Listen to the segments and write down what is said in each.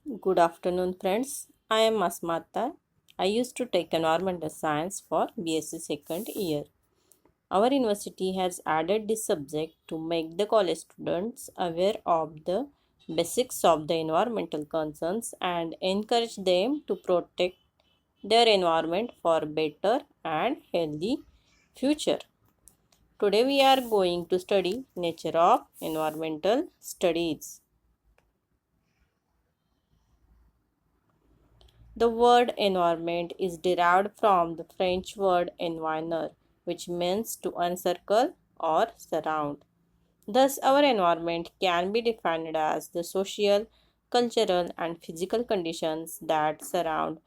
Good afternoon, friends. I am Asma Attar. I used to take environmental science for BSc second year. Our university has added this subject to make the college students aware of the basics of the environmental concerns and encourage them to protect their environment for better and healthy future. Today we are going to study nature of environmental studies. The word environment is derived from the French word environneur, which means to encircle or surround. Thus, our environment can be defined as the social, cultural, and physical conditions that surround,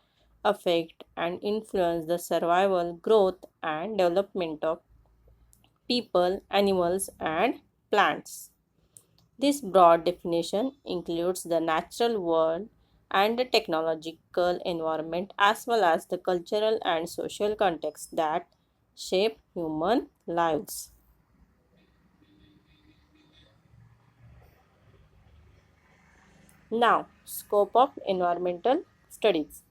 affect, and influence the survival, growth, and development of people, animals, and plants. This broad definition includes the natural world and the technological environment as well as the cultural and social context that shape human lives. Now, scope of environmental studies.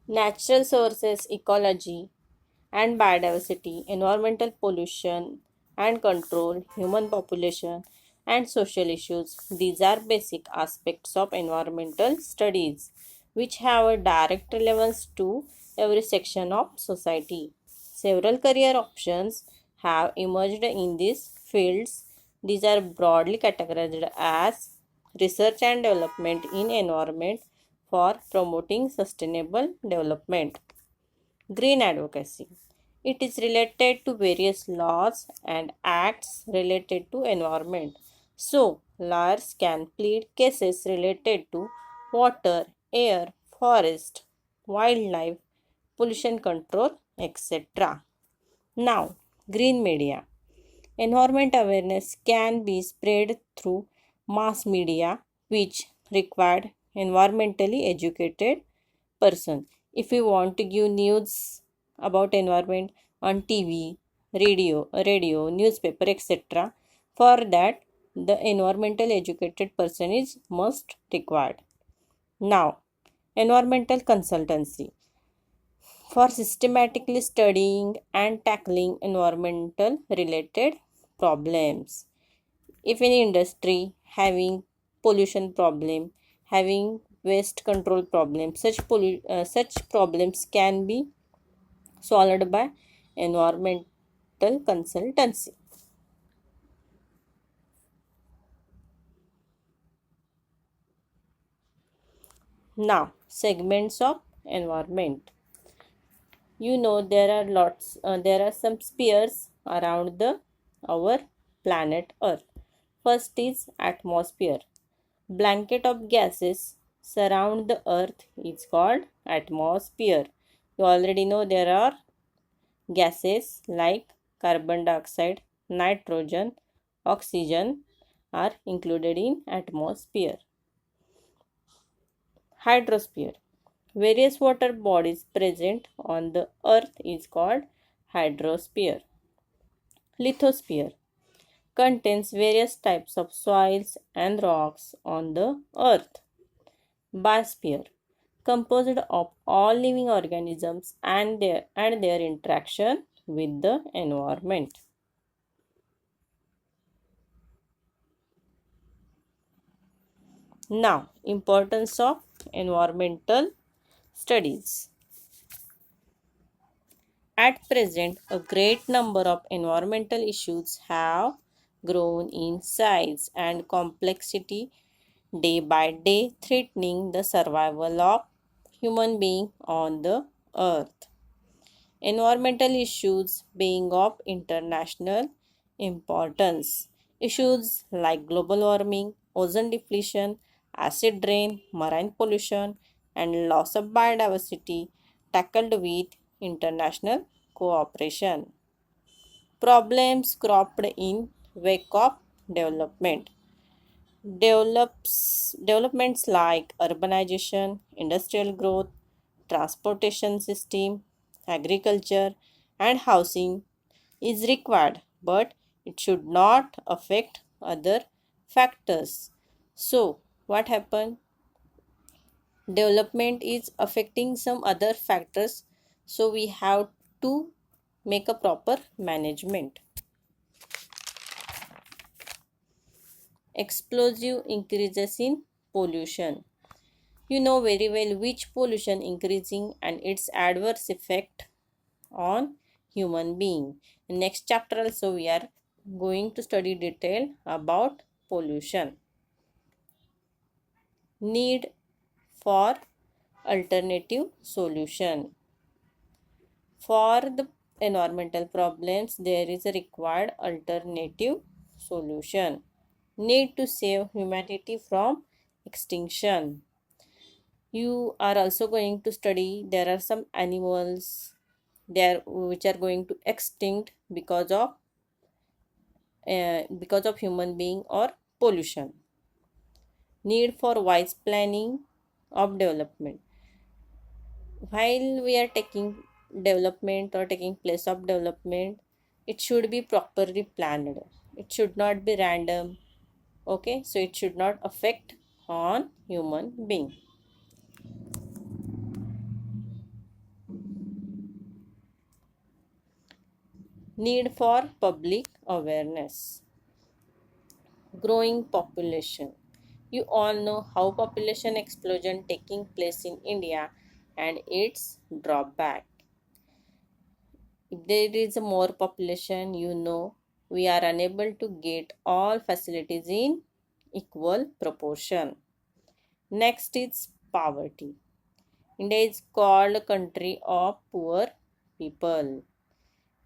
Natural sources, ecology and biodiversity, environmental pollution and control, human population, and social issues. These are basic aspects of environmental studies which have a direct relevance to every section of society. Several career options have emerged in these fields. These are broadly categorized as research and development in environment for promoting sustainable development. Green advocacy. It is related to various laws and acts related to environment. So, lawyers can plead cases related to water, air, forest, wildlife, pollution control, etc. Now, green media. Environment awareness can be spread through mass media, which required environmentally educated person. If you want to give news about environment on TV, radio, newspaper, etc., for that the environmental educated person is must required. Now, environmental consultancy for systematically studying and tackling environmental related problems. If any industry having pollution problem, having waste control problem, such problems can be solved by environmental consultancy. Now, segments of environment. There are there are some spheres around the our planet Earth. First is atmosphere. Blanket of gases surround the earth is called atmosphere. You already know there are gases like carbon dioxide, nitrogen, oxygen are included in atmosphere. Hydrosphere. Various water bodies present on the earth is called hydrosphere. Lithosphere contains various types of soils and rocks on the earth. Biosphere composed of all living organisms and their interaction with the environment. Now, importance of environmental studies. At present, a great number of environmental issues have grown in size and complexity day by day, threatening the survival of human beings on the earth. Environmental issues being of international importance. Issues like global warming, ozone depletion, acid rain, marine pollution, and loss of biodiversity tackled with international cooperation. Problems cropped in wake of development. Developments like urbanization, industrial growth, transportation system, agriculture, and housing is required, but it should not affect other factors. So, what happened? Development is affecting some other factors, so we have to make a proper management. Explosive increases in pollution. You know very well which pollution increasing and its adverse effect on human being. In next chapter also we are going to study detail about pollution. Need for alternative solution. For the environmental problems, there is a required alternative solution. Need to save humanity from extinction. You are also going to study there are some animals there which are going to extinct because of human being or pollution. Need for wise planning of development. While we are taking development or taking place of development, it should be properly planned. It should not be random. Okay, so it should not affect on human being. Need for public awareness. Growing population. You all know how population explosion taking place in India and its drawback. If there is more population, you know we are unable to get all facilities in equal proportion. Next is poverty. India is called a country of poor people.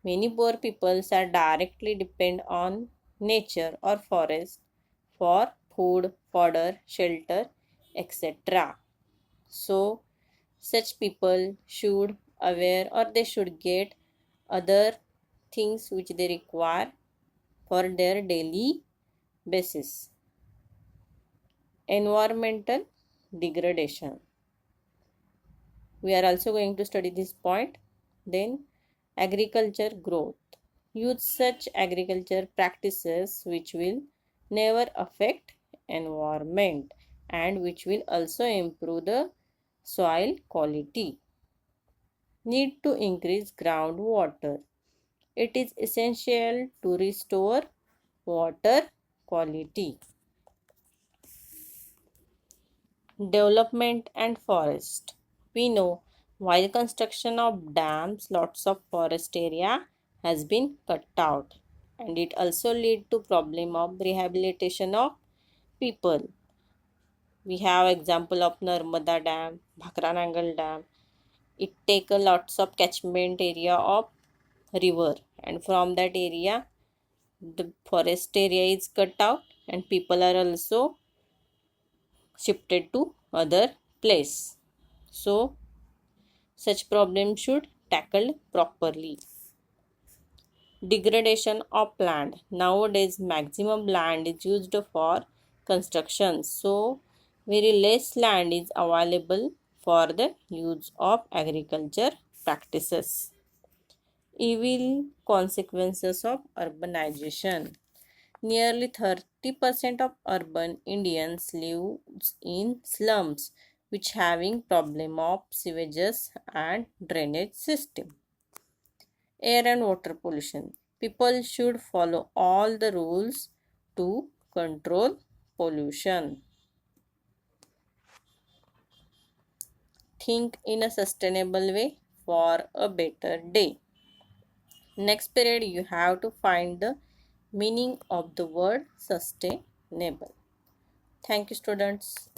Many poor peoples are directly depend on nature or forest for food, fodder, shelter, etc. So such people should aware or they should get other things which they require for their daily basis. Environmental degradation. We are also going to study this point. Then agriculture growth. Use such agriculture practices which will never affect environment and which will also improve the soil quality. Need to increase groundwater. It is essential to restore water quality. Development and forest. We know while construction of dams, lots of forest area has been cut out and it also lead to problem of rehabilitation of people. We have example of Narmada Dam, Bhakranangal Dam. It take a lots of catchment area of river and from that area the forest area is cut out and people are also shifted to other place. So such problems should tackled properly. Degradation of land. Nowadays maximum land is used for construction. So very less land is available for the use of agriculture practices. Evil consequences of urbanization. Nearly 30% of urban Indians live in slums which having problem of sewages and drainage system. Air and water pollution. People should follow all the rules to control pollution. Think in a sustainable way for a better day. Next period you have to find the meaning of the word sustainable. Thank you students.